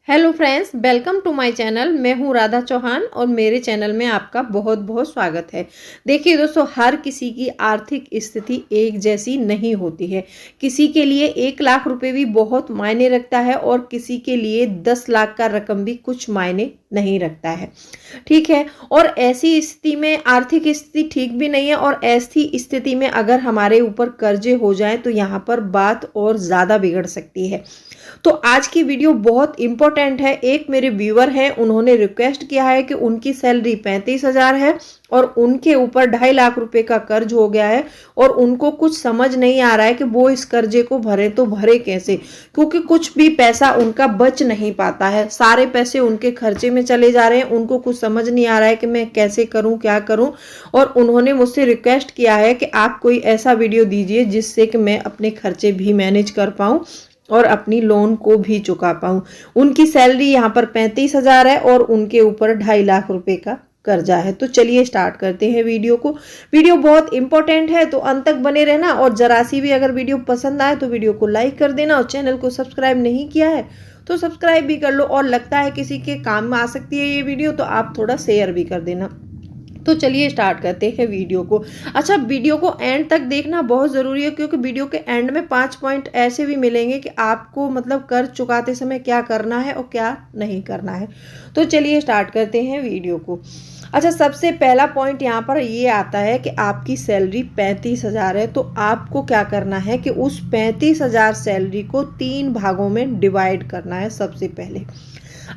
Hello friends, welcome to my channel. मैं हूं राधा चौहान और मेरे चैनल में आपका बहुत बहुत स्वागत है। देखिए दोस्तों, हर किसी की आर्थिक स्थिति एक जैसी नहीं होती है। किसी के लिए 1 लाख रुपए भी बहुत मायने रखता है और किसी के लिए 10 लाख का रकम भी कुछ मायने नहीं रखता है। ठीक है। और ऐसी स्थिति में आर्थिक स्थिति ठीक भी नहीं है और ऐसी स्थिति में अगर हमारे ऊपर कर्जे हो जाए तो यहाँ पर बात और ज़्यादा बिगड़ सकती है। तो आज की वीडियो बहुत इंपॉर्टेंट है। एक मेरे व्यूअर हैं, उन्होंने रिक्वेस्ट किया है कि उनकी सैलरी 35,000 है और उनके ऊपर 2.5 लाख रुपए का कर्ज हो गया है और उनको कुछ समझ नहीं आ रहा है कि वो इस कर्जे को भरे तो भरे कैसे, क्योंकि कुछ भी पैसा उनका बच नहीं पाता है। सारे पैसे उनके खर्चे में चले जा रहे हैं। उनको कुछ समझ नहीं आ रहा है कि मैं कैसे करूं, क्या करूं। और उन्होंने मुझसे रिक्वेस्ट किया है कि आप कोई ऐसा वीडियो दीजिए जिससे कि मैं अपने खर्चे भी मैनेज कर पाऊं और अपनी लोन को भी चुका पाऊं। उनकी सैलरी यहाँ पर 35,000 है और उनके ऊपर 2.5 लाख रुपए का कर्जा है। तो चलिए स्टार्ट करते हैं वीडियो को। वीडियो बहुत इंपॉर्टेंट है तो अंत तक बने रहना। और जरा सी भी अगर वीडियो पसंद आए तो वीडियो को लाइक कर देना और चैनल को सब्सक्राइब नहीं किया है तो सब्सक्राइब भी कर लो। और लगता है किसी के काम में आ सकती है ये वीडियो तो आप थोड़ा शेयर भी कर देना। तो चलिए स्टार्ट करते हैं वीडियो को। अच्छा, वीडियो को एंड तक देखना बहुत ज़रूरी है क्योंकि वीडियो के एंड में 5 पॉइंट ऐसे भी मिलेंगे कि आपको मतलब कर्ज चुकाते समय क्या करना है और क्या नहीं करना है। तो चलिए स्टार्ट करते हैं वीडियो को। अच्छा, सबसे पहला पॉइंट यहाँ पर ये आता है कि आपकी सैलरी 35,000 है। तो आपको क्या करना है कि उस 35,000 सैलरी को 3 भागों में डिवाइड करना है सबसे पहले।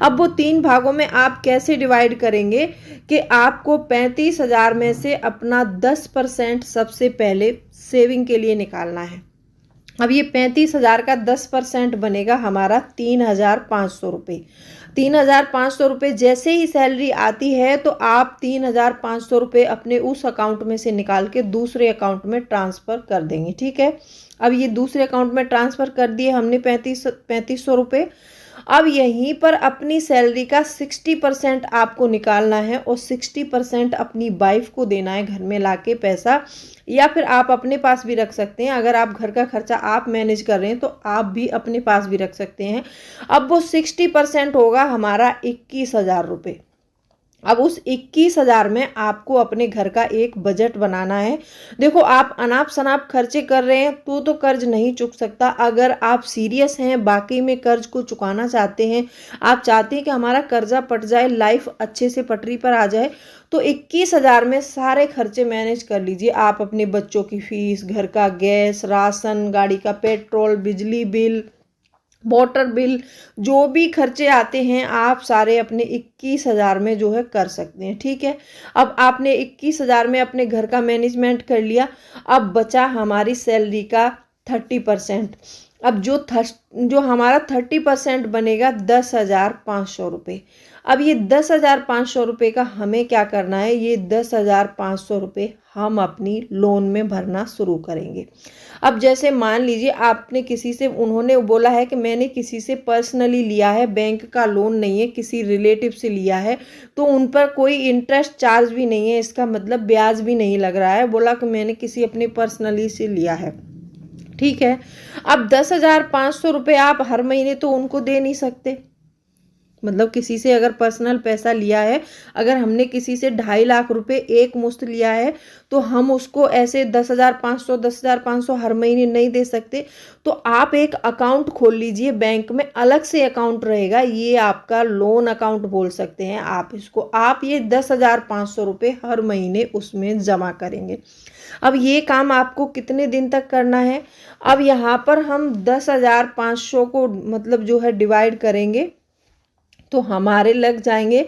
अब वो 3 भागों में आप कैसे डिवाइड करेंगे कि आपको 35,000 में से अपना 10% सबसे पहले सेविंग के लिए निकालना है। अब ये 35,000 का 10% बनेगा हमारा 3,500 रुपये। 3,500 रुपये जैसे ही सैलरी आती है तो आप 3,500 रुपये अपने उस अकाउंट में से निकाल के दूसरे अकाउंट में ट्रांसफ़र कर देंगे। ठीक है। अब ये दूसरे अकाउंट में ट्रांसफ़र कर दिए हमने 3500 रुपये। अब यहीं पर अपनी सैलरी का 60% आपको निकालना है और 60% अपनी वाइफ को देना है घर में लाके पैसा, या फिर आप अपने पास भी रख सकते हैं। अगर आप घर का खर्चा आप मैनेज कर रहे हैं तो आप भी अपने पास भी रख सकते हैं। अब वो 60% होगा हमारा 21,000 रुपये। अब उस 21,000 में आपको अपने घर का एक बजट बनाना है। देखो, आप अनाप शनाप खर्चे कर रहे हैं तो कर्ज नहीं चुक सकता। अगर आप सीरियस हैं, बाकी में कर्ज को चुकाना चाहते हैं, आप चाहते हैं कि हमारा कर्जा पट जाए, लाइफ अच्छे से पटरी पर आ जाए, तो 21,000 में सारे खर्चे मैनेज कर लीजिए। आप अपने बच्चों की फीस, घर का गैस, राशन, गाड़ी का पेट्रोल, बिजली बिल, वाटर बिल, जो भी खर्चे आते हैं आप सारे अपने 21,000 में जो है कर सकते हैं। ठीक है। अब आपने 21,000 में अपने घर का मैनेजमेंट कर लिया। अब बचा हमारी सैलरी का 30%। अब जो हमारा 30% बनेगा 10,500 रुपये। अब ये 10,500 रुपये का हमें क्या करना है, ये 10,500 रुपये हम अपनी लोन में भरना शुरू करेंगे। अब जैसे मान लीजिए आपने किसी से, उन्होंने बोला है कि मैंने किसी से पर्सनली लिया है, बैंक का लोन नहीं है, किसी रिलेटिव से लिया है, तो उन पर कोई इंटरेस्ट चार्ज भी नहीं है, इसका मतलब ब्याज भी नहीं लग रहा है। बोला कि मैंने किसी अपने पर्सनली से लिया है। ठीक है। अब 10,500 रुपये आप हर महीने तो उनको दे नहीं सकते। मतलब किसी से अगर पर्सनल पैसा लिया है, अगर हमने किसी से 2.5 लाख रुपए एक मुश्त लिया है तो हम उसको ऐसे 10,500 हर महीने नहीं दे सकते। तो आप एक अकाउंट खोल लीजिए बैंक में, अलग से अकाउंट रहेगा, ये आपका लोन अकाउंट बोल सकते हैं आप इसको। आप ये 10,500 रुपये हर महीने उसमें जमा करेंगे। अब ये काम आपको कितने दिन तक करना है, अब यहाँ पर हम 10,500 को मतलब जो है डिवाइड करेंगे तो हमारे लग जाएंगे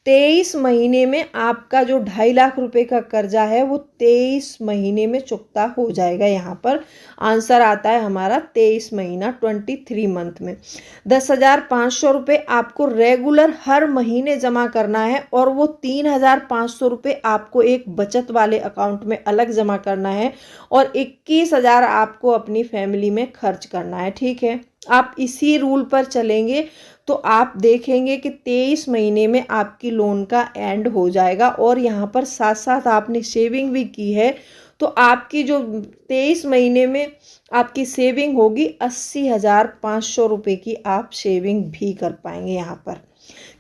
23 महीने में। आपका जो 2.5 लाख रुपए का कर्जा है वो 23 महीने में चुकता हो जाएगा। यहाँ पर आंसर आता है हमारा 23 महीना, 23 मंथ में। 10,500 रुपये आपको रेगुलर हर महीने जमा करना है और वो 3,500 रुपये आपको एक बचत वाले अकाउंट में अलग जमा करना है और 21,000 आपको अपनी फैमिली में खर्च करना है। ठीक है। आप इसी रूल पर चलेंगे तो आप देखेंगे कि 23 महीने में आपकी लोन का एंड हो जाएगा। और यहाँ पर साथ साथ आपने सेविंग भी की है तो आपकी जो 23 महीने में आपकी सेविंग होगी 80,500 रुपये की आप सेविंग भी कर पाएंगे यहाँ पर,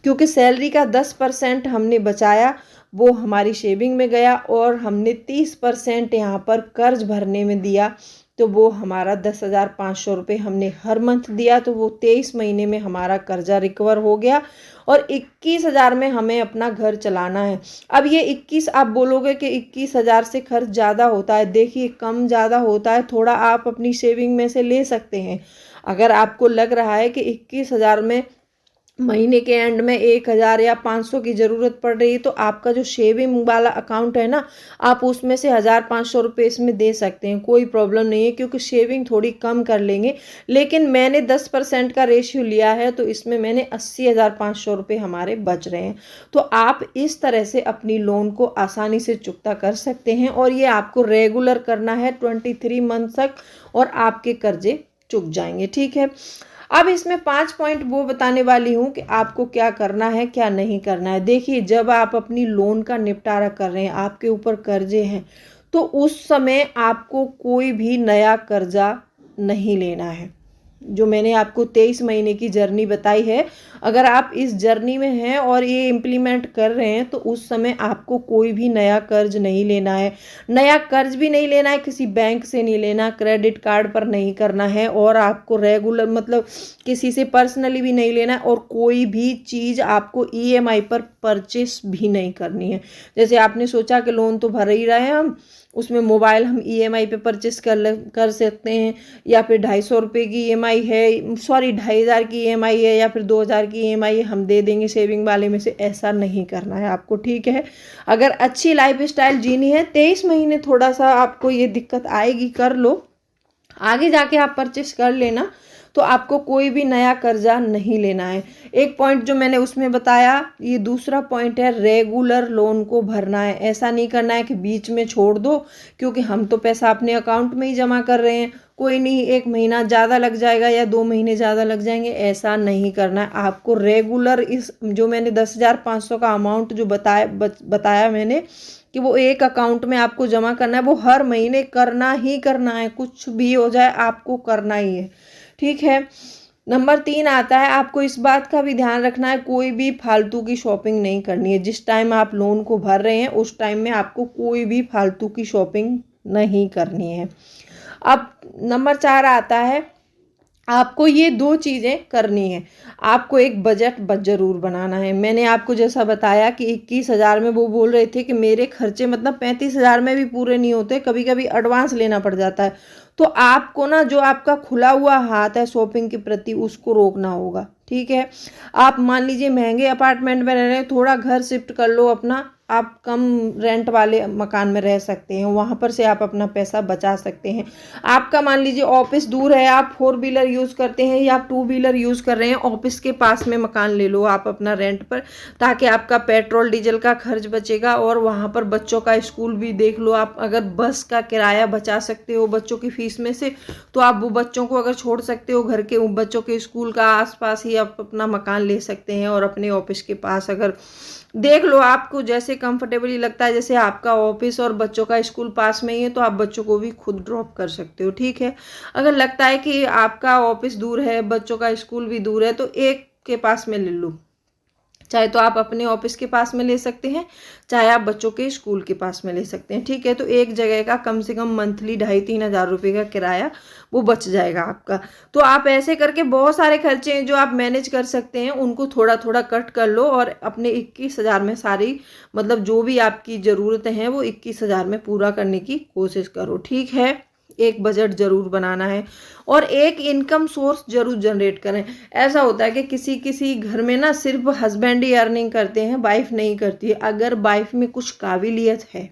क्योंकि सैलरी का 10% हमने बचाया वो हमारी सेविंग में गया और हमने 30% यहाँ पर कर्ज भरने में दिया, तो वो हमारा 10,500 रुपये हमने हर मंथ दिया, तो वो 23 महीने में हमारा कर्जा रिकवर हो गया और 21,000 में हमें अपना घर चलाना है। अब ये 21 आप बोलोगे कि 21,000 से खर्च ज़्यादा होता है, देखिए कम ज़्यादा होता है, थोड़ा आप अपनी सेविंग में से ले सकते हैं। अगर आपको लग रहा है कि 21,000 में महीने के एंड में 1,000 या 500 की ज़रूरत पड़ रही है, तो आपका जो सेविंग वाला अकाउंट है ना, आप उसमें से 1,500 रुपये इसमें दे सकते हैं, कोई प्रॉब्लम नहीं है, क्योंकि सेविंग थोड़ी कम कर लेंगे। लेकिन मैंने 10% का रेशियो लिया है, तो इसमें मैंने 80,500 रुपये हमारे बच रहे हैं। तो आप इस तरह से अपनी लोन को आसानी से चुकता कर सकते हैं और ये आपको रेगुलर करना है 23 मंथ तक और आपके कर्जे चुक जाएंगे। ठीक है, अब इसमें 5 पॉइंट वो बताने वाली हूँ कि आपको क्या करना है क्या नहीं करना है। देखिए, जब आप अपनी लोन का निपटारा कर रहे हैं, आपके ऊपर कर्जे हैं, तो उस समय आपको कोई भी नया कर्जा नहीं लेना है। जो मैंने आपको 23 महीने की जर्नी बताई है, अगर आप इस जर्नी में हैं और ये इम्प्लीमेंट कर रहे हैं, तो उस समय आपको कोई भी नया कर्ज नहीं लेना है। नया कर्ज भी नहीं लेना है, किसी बैंक से नहीं लेना, क्रेडिट कार्ड पर नहीं करना है, और आपको रेगुलर मतलब किसी से पर्सनली भी नहीं लेना है, और कोई भी चीज़ आपको ईएमआई पर परचेस भी नहीं करनी है। जैसे आपने सोचा कि लोन तो भर ही रहे हैं हम, उसमें मोबाइल हम ईएमआई पे परचेस कर सकते हैं, या फिर 250 रुपये की ईएमआई है, सॉरी 2,500 की ईएमआई है, या फिर 2,000 की ईएमआई हम दे देंगे सेविंग वाले में से, ऐसा नहीं करना है आपको। ठीक है, अगर अच्छी लाइफ स्टाइल जीनी है, 23 महीने थोड़ा सा आपको ये दिक्कत आएगी, कर लो, आगे जाके आप परचेस कर लेना, तो आपको कोई भी नया कर्जा नहीं लेना है। एक पॉइंट जो मैंने उसमें बताया, ये दूसरा पॉइंट है, रेगुलर लोन को भरना है। ऐसा नहीं करना है कि बीच में छोड़ दो, क्योंकि हम तो पैसा अपने अकाउंट में ही जमा कर रहे हैं, कोई नहीं 1 महीना ज़्यादा लग जाएगा या 2 महीने ज़्यादा लग जाएंगे, ऐसा नहीं करना है आपको। रेगुलर इस जो मैंने 10,500 का अमाउंट जो बताया मैंने कि वो एक अकाउंट में आपको जमा करना है, वो हर महीने करना ही करना है, कुछ भी हो जाए आपको करना ही है। ठीक है, नंबर 3 आता है, आपको इस बात का भी ध्यान रखना है, कोई भी फालतू की शॉपिंग नहीं करनी है। जिस टाइम आप लोन को भर रहे हैं उस टाइम में आपको कोई भी फालतू की शॉपिंग नहीं करनी है। अब नंबर 4 आता है, आपको ये 2 चीज़ें करनी है, आपको एक बजट ज़रूर बनाना है। मैंने आपको जैसा बताया कि 21,000 में वो बोल रहे थे कि मेरे खर्चे मतलब 35,000 में भी पूरे नहीं होते, कभी कभी एडवांस लेना पड़ जाता है। तो आपको ना जो आपका खुला हुआ हाथ है शॉपिंग के प्रति, उसको रोकना होगा। ठीक है, आप मान लीजिए महंगे अपार्टमेंट में रह रहे हैं, थोड़ा घर शिफ्ट कर लो अपना, आप कम रेंट वाले मकान में रह सकते हैं, वहाँ पर से आप अपना पैसा बचा सकते हैं। आपका मान लीजिए ऑफिस दूर है, आप 4 व्हीलर यूज़ करते हैं या आप 2 व्हीलर यूज़ कर रहे हैं, ऑफिस के पास में मकान ले लो आप अपना रेंट पर, ताकि आपका पेट्रोल डीजल का खर्च बचेगा, और वहाँ पर बच्चों का स्कूल भी देख लो आप। अगर बस का किराया बचा सकते हो बच्चों की फीस में से, तो आप वो बच्चों को अगर छोड़ सकते हो घर के बच्चों के स्कूल का आसपास ही आप अपना मकान ले सकते हैं, और अपने ऑफिस के पास अगर देख लो आपको जैसे कंफर्टेबली लगता है, जैसे आपका ऑफिस और बच्चों का स्कूल पास में ही है, तो आप बच्चों को भी खुद ड्रॉप कर सकते हो। ठीक है, अगर लगता है कि आपका ऑफिस दूर है, बच्चों का स्कूल भी दूर है, तो एक के पास में ले लो, चाहे तो आप अपने ऑफिस के पास में ले सकते हैं, चाहे आप बच्चों के स्कूल के पास में ले सकते हैं। ठीक है, तो एक जगह का कम से कम मंथली 2,500-3 हज़ार रुपये का किराया वो बच जाएगा आपका। तो आप ऐसे करके बहुत सारे खर्चे हैं जो आप मैनेज कर सकते हैं, उनको थोड़ा थोड़ा कट कर लो, और अपने 21,000 में सारी मतलब जो भी आपकी ज़रूरतें हैं वो 21,000 में पूरा करने की कोशिश करो। ठीक है, एक बजट ज़रूर बनाना है और एक इनकम सोर्स ज़रूर जनरेट करें। ऐसा होता है कि किसी किसी घर में ना सिर्फ हस्बैंड ही अर्निंग करते हैं, वाइफ नहीं करती है। अगर वाइफ में कुछ काबिलियत है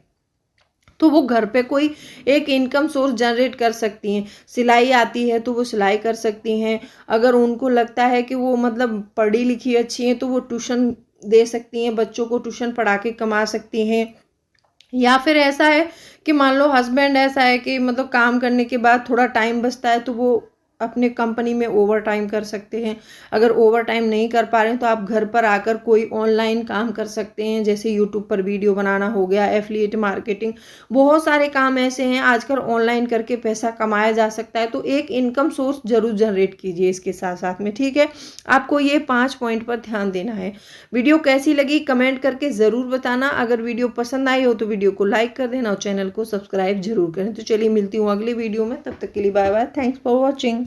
तो वो घर पे कोई एक इनकम सोर्स जनरेट कर सकती हैं। सिलाई आती है तो वो सिलाई कर सकती हैं। अगर उनको लगता है कि वो मतलब पढ़ी लिखी अच्छी हैं तो वो ट्यूशन दे सकती हैं, बच्चों को ट्यूशन पढ़ा के कमा सकती हैं। या फिर ऐसा है कि मान लो हस्बैंड ऐसा है कि मतलब काम करने के बाद थोड़ा टाइम बचता है तो वो अपने कंपनी में ओवर टाइम कर सकते हैं। अगर ओवर टाइम नहीं कर पा रहे हैं तो आप घर पर आकर कोई ऑनलाइन काम कर सकते हैं, जैसे यूट्यूब पर वीडियो बनाना हो गया, एफिलिएट मार्केटिंग, बहुत सारे काम ऐसे हैं आजकल ऑनलाइन करके पैसा कमाया जा सकता है। तो एक इनकम सोर्स जरूर जनरेट कीजिए इसके साथ साथ में, ठीक है। आपको ये 5 पॉइंट पर ध्यान देना है। वीडियो कैसी लगी कमेंट करके ज़रूर बताना। अगर वीडियो पसंद आई हो तो वीडियो को लाइक कर देना और चैनल को सब्सक्राइब जरूर करें। तो चलिए मिलती हूँ अगली वीडियो में, तब तक के लिए bye bye, thanks for watching.